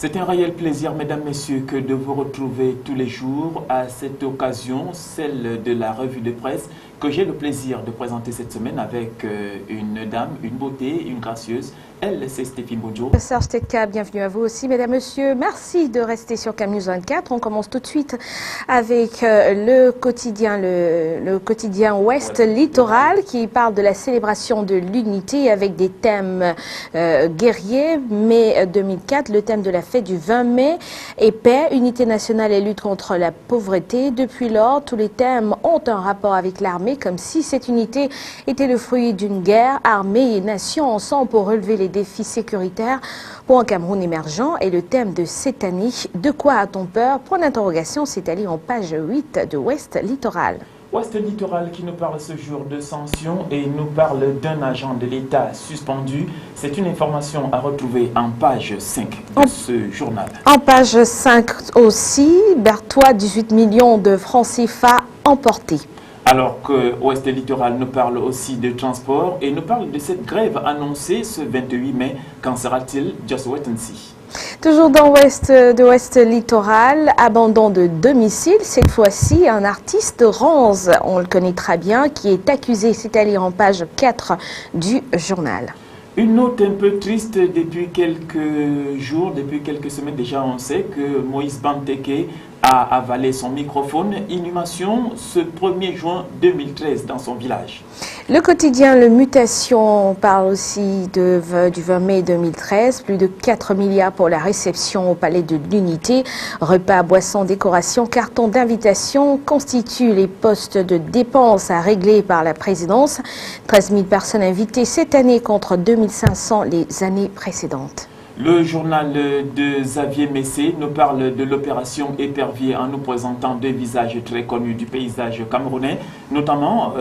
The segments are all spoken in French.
C'est un réel plaisir, mesdames, messieurs, que de vous retrouver tous les jours à cette occasion, celle de la revue de presse, que j'ai le plaisir de présenter cette semaine avec une dame, une beauté, une gracieuse. Elle, c'est Stéphine Bonjo. Professeur Stéka, bienvenue à vous aussi, mesdames, messieurs. Merci de rester sur CAM News 24. On commence tout de suite avec le quotidien Ouest Littoral qui parle de la célébration de l'unité avec des thèmes guerriers. Mai 2004, le thème de la fête du 20 mai est paix, unité nationale et lutte contre la pauvreté. Depuis lors, tous les thèmes ont un rapport avec l'armée, comme si cette unité était le fruit d'une guerre. Armée et nation ensemble pour relever les défis sécuritaires pour un Cameroun émergent est le thème de cette année. De quoi a-t-on peur? Point d'interrogation, c'est allé en page 8 de Ouest Littoral. Ouest Littoral qui nous parle ce jour de sanctions et nous parle d'un agent de l'État suspendu. C'est une information à retrouver en page 5 de ce journal. En page 5 aussi, Berthois, 18 millions de francs CFA emportés. Alors que Ouest Littoral nous parle aussi de transport et nous parle de cette grève annoncée ce 28 mai. Qu'en sera-t-il? Just wait and see. Toujours dans Ouest Littoral, abandon de domicile. Cette fois-ci, un artiste Ranz, on le connaît très bien, qui est accusé. C'est à lire en page 4 du journal. Une note un peu triste depuis quelques jours, depuis quelques semaines déjà, on sait que Moïse Banteke a avalé son microphone. Inhumation ce 1er juin 2013 dans son village. Le quotidien Le Mutation parle aussi du 20 mai 2013. Plus de 4 milliards pour la réception au Palais de l'Unité. Repas, boissons, décorations, cartons d'invitation constituent les postes de dépenses à régler par la présidence. 13 000 personnes invitées cette année contre 2500 les années précédentes. Le journal de Xavier Messé nous parle de l'opération Épervier en nous présentant deux visages très connus du paysage camerounais. Notamment,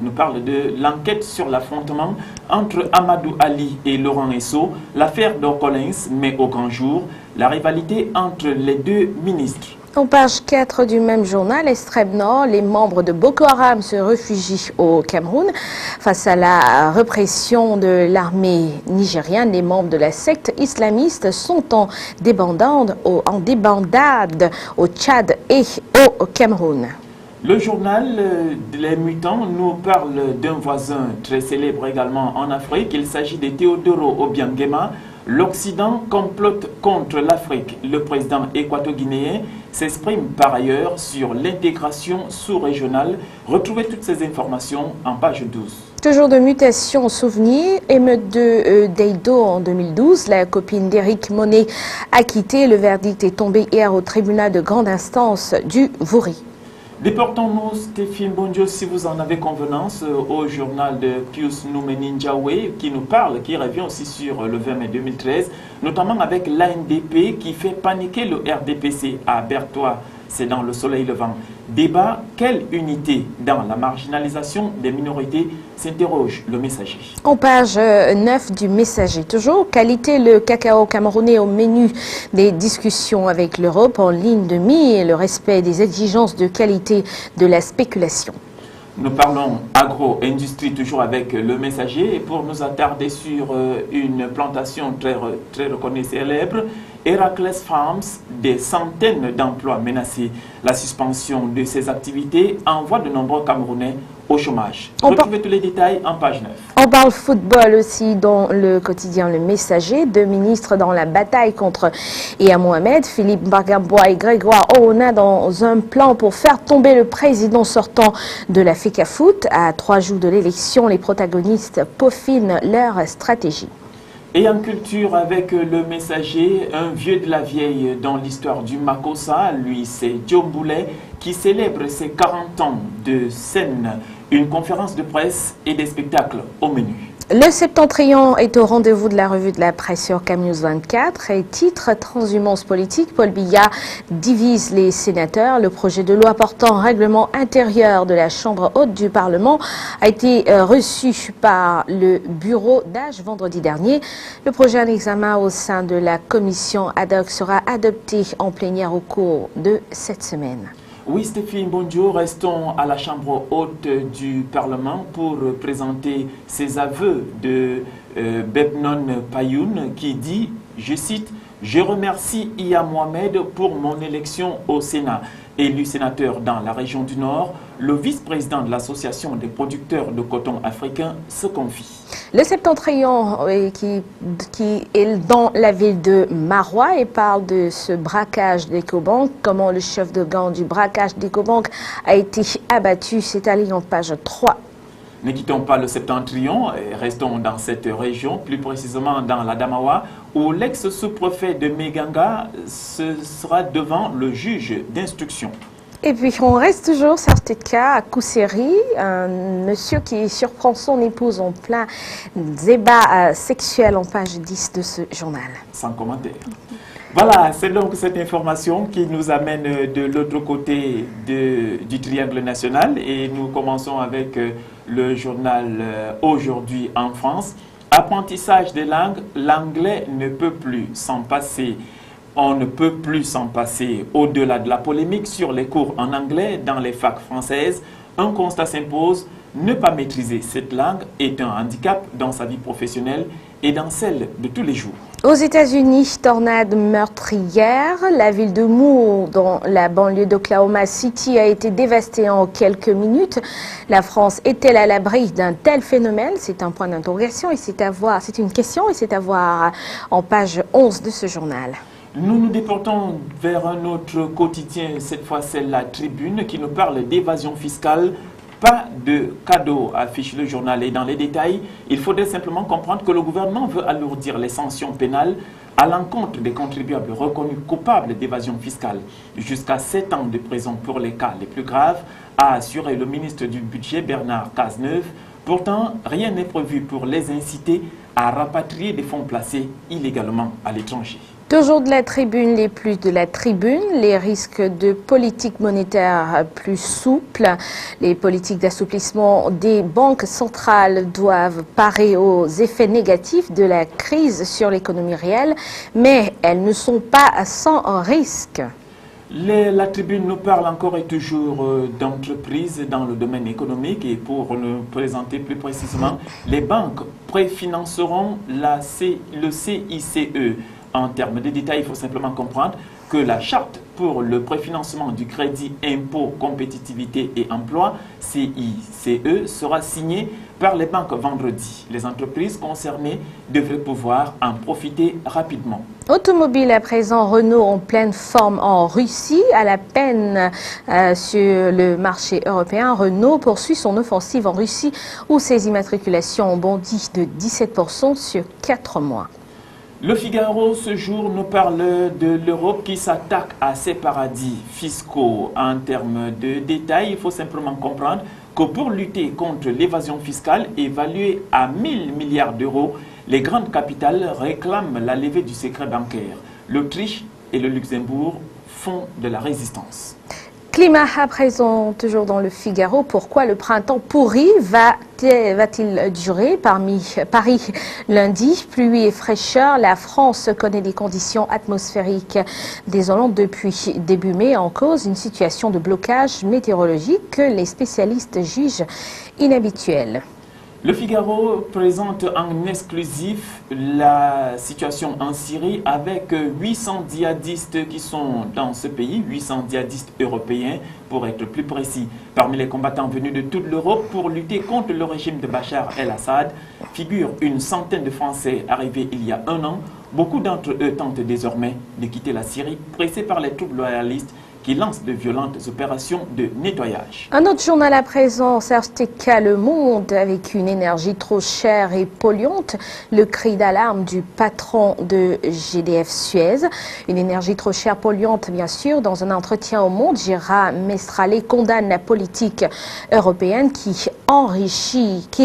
nous parle de l'enquête sur l'affrontement entre Amadou Ali et Laurent Esso, l'affaire d'Orcolins met au grand jour, la rivalité entre les deux ministres. En page 4 du même journal, Extrême Nord, les membres de Boko Haram se réfugient au Cameroun. Face à la répression de l'armée nigériane, les membres de la secte islamiste sont en débandade au Tchad et au Cameroun. Le journal Les Mutants nous parle d'un voisin très célèbre également en Afrique. Il s'agit de Teodoro Obiangema. L'Occident complote contre l'Afrique. Le président équato-guinéen s'exprime par ailleurs sur l'intégration sous-régionale. Retrouvez toutes ces informations en page 12. Toujours de mutation souvenir, émeute de Deido en 2012, la copine d'Éric Monet a quitté. Le verdict est tombé hier au tribunal de grande instance du Vouri. Déportons-nous, Stéphine Bonjo, si vous en avez convenance, au journal de Pius Noumeninjawe qui nous parle, qui revient aussi sur le 20 mai 2013, notamment avec l'ANDP qui fait paniquer le RDPC à Berthois, c'est dans le soleil levant. Débat, quelle unité dans la marginalisation des minorités, s'interroge le Messager. En page 9 du Messager, toujours, qualité le cacao camerounais au menu des discussions avec l'Europe en ligne de mire, le respect des exigences de qualité de la spéculation. Nous parlons agro-industrie toujours avec le Messager et pour nous attarder sur une plantation très reconnue célèbre, Héraclès Farms, des centaines d'emplois menacés. La suspension de ces activités envoie de nombreux Camerounais au chômage. Retrouvez tous les détails en page 9. On parle football aussi dans le quotidien Le Messager. Deux ministres dans la bataille contre Ea Mohamed, Philippe Bargabois et Grégoire Oona dans un plan pour faire tomber le président sortant de la FECAFOOT. À 3 jours de l'élection, les protagonistes peaufinent leur stratégie. Et en culture avec le Messager, un vieux de la vieille dans l'histoire du Makossa, lui c'est Joe Boulet qui célèbre ses 40 ans de scène, une conférence de presse et des spectacles au menu. Le Septentrion est au rendez-vous de la revue de la presse sur CAM News 24 et titre transhumance politique. Paul Biya divise les sénateurs. Le projet de loi portant règlement intérieur de la Chambre haute du Parlement a été reçu par le bureau d'âge vendredi dernier. Le projet en examen au sein de la commission ad hoc sera adopté en plénière au cours de cette semaine. Oui, Stéphine, bonjour. Restons à la Chambre haute du Parlement pour présenter ses aveux de Bebnon Payoun qui dit, je cite, « Je remercie Iya Mohamed pour mon élection au Sénat. Élu sénateur dans la région du Nord, le vice-président de l'Association des producteurs de coton africain se confie. Le Septentrion qui est dans la ville de Marois et parle de ce braquage d'Ecobank, comment le chef de gang du braquage d'Ecobank a été abattu. C'est à lire en page 3. Ne quittons pas le Septentrion et restons dans cette région, plus précisément dans la Damawa, où l'ex-sous-préfet de Meganga sera devant le juge d'instruction. Et puis on reste toujours sur ce cas à Kousséry, un monsieur qui surprend son épouse en plein débat sexuel en page 10 de ce journal. Sans commentaire. Voilà, c'est donc cette information qui nous amène de l'autre côté du triangle national et nous commençons avec le journal Aujourd'hui en France. Apprentissage des langues, l'anglais ne peut plus s'en passer. On ne peut plus s'en passer. Au-delà de la polémique sur les cours en anglais dans les facs françaises, un constat s'impose, ne pas maîtriser cette langue est un handicap dans sa vie professionnelle et dans celle de tous les jours. Aux États-Unis, tornade meurtrière. La ville de Moore, dans la banlieue d'Oklahoma City, a été dévastée en quelques minutes. La France est-elle à l'abri d'un tel phénomène? C'est un point d'interrogation et c'est à voir. C'est une question et c'est à voir en page 11 de ce journal. Nous nous déportons vers un autre quotidien. Cette fois, c'est la Tribune qui nous parle d'évasion fiscale. Pas de cadeau, affiche le journal. Et dans les détails, il faudrait simplement comprendre que le gouvernement veut alourdir les sanctions pénales à l'encontre des contribuables reconnus coupables d'évasion fiscale. Jusqu'à 7 ans de prison pour les cas les plus graves, a assuré le ministre du Budget Bernard Cazeneuve. Pourtant, rien n'est prévu pour les inciter à rapatrier des fonds placés illégalement à l'étranger. Toujours de la Tribune, les plus de la Tribune, les risques de politique monétaire plus souple. Les politiques d'assouplissement des banques centrales doivent parer aux effets négatifs de la crise sur l'économie réelle, mais elles ne sont pas sans risque. La Tribune nous parle encore et toujours d'entreprises dans le domaine économique et pour nous présenter plus précisément, les banques préfinanceront le CICE. En termes de détails, il faut simplement comprendre que la charte pour le préfinancement du crédit impôt, compétitivité et emploi, CICE, sera signée par les banques vendredi. Les entreprises concernées devraient pouvoir en profiter rapidement. Automobile à présent, Renault en pleine forme en Russie. À la peine sur le marché européen, Renault poursuit son offensive en Russie où ses immatriculations ont bondi de 17% sur 4 mois. Le Figaro, ce jour, nous parle de l'Europe qui s'attaque à ses paradis fiscaux. En termes de détails, il faut simplement comprendre que pour lutter contre l'évasion fiscale évaluée à 1000 milliards d'euros, les grandes capitales réclament la levée du secret bancaire. L'Autriche et le Luxembourg font de la résistance. Climat à présent, toujours dans le Figaro. Pourquoi le printemps pourri va-t-il durer? Parmi Paris, lundi, pluie et fraîcheur. La France connaît des conditions atmosphériques désolantes depuis début mai, en cause une situation de blocage météorologique que les spécialistes jugent inhabituelle. Le Figaro présente en exclusif la situation en Syrie avec 800 djihadistes qui sont dans ce pays, 800 djihadistes européens pour être plus précis. Parmi les combattants venus de toute l'Europe pour lutter contre le régime de Bachar el-Assad, figure une centaine de Français arrivés il y a un an. Beaucoup d'entre eux tentent désormais de quitter la Syrie, pressés par les troupes loyalistes qui lance de violentes opérations de nettoyage. Un autre journal à présent, Serge Teka, Le Monde, avec une énergie trop chère et polluante, le cri d'alarme du patron de GDF Suez. Une énergie trop chère, polluante, bien sûr. Dans un entretien au Monde, Gérard Mestrallet condamne la politique européenne qui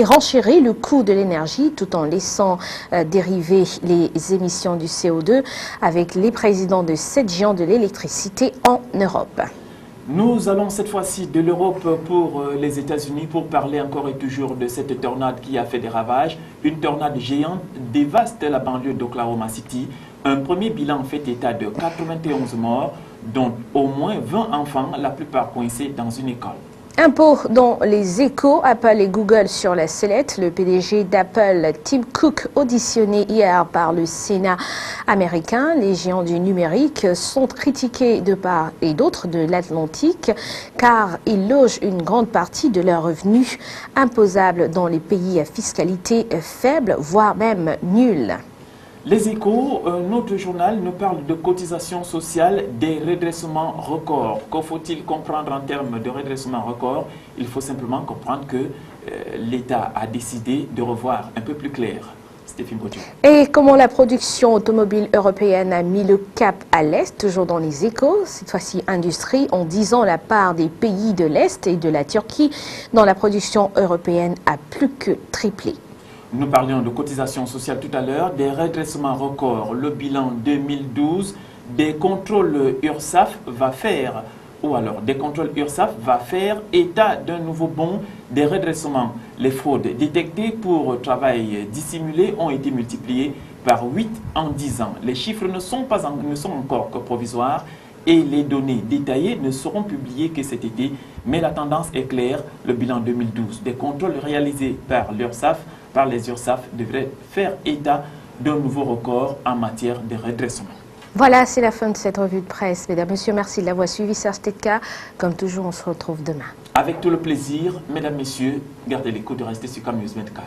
renchérit le coût de l'énergie tout en laissant dériver les émissions du CO2 avec les présidents de 7 géants de l'électricité en Europe. Nous allons cette fois-ci de l'Europe pour les États-Unis pour parler encore et toujours de cette tornade qui a fait des ravages. Une tornade géante dévaste la banlieue d'Oklahoma City. Un premier bilan fait état de 91 morts, dont au moins 20 enfants, la plupart coincés dans une école. Impôts dans les échos, Apple et Google sur la sellette. Le PDG d'Apple, Tim Cook, auditionné hier par le Sénat américain. Les géants du numérique sont critiqués de part et d'autre de l'Atlantique car ils logent une grande partie de leurs revenus imposables dans les pays à fiscalité faible, voire même nulle. Les Échos, notre journal nous parle de cotisation sociale des redressements records. Que faut-il comprendre en termes de redressement record? Il faut simplement comprendre que l'État a décidé de revoir un peu plus clair. Stéphane Gauthier. Et comment la production automobile européenne a mis le cap à l'Est, toujours dans les Échos, cette fois-ci industrie, en 10 ans la part des pays de l'Est et de la Turquie dans la production européenne a plus que triplé. Nous parlions de cotisation sociale tout à l'heure, des redressements records. Le bilan 2012 des contrôles URSSAF va faire, état d'un nouveau bond des redressements. Les fraudes détectées pour travail dissimulé ont été multipliées par 8 en 10 ans. Les chiffres ne sont encore que provisoires et les données détaillées ne seront publiées que cet été. Mais la tendance est claire, le bilan 2012 des contrôles réalisés par les URSSAF devrait faire état d'un nouveau record en matière de redressement. Voilà, c'est la fin de cette revue de presse. Mesdames, Messieurs, merci de l'avoir suivi. Serge Tetka. Comme toujours, on se retrouve demain. Avec tout le plaisir, Mesdames, Messieurs, gardez l'écoute de rester sur Camnews 24.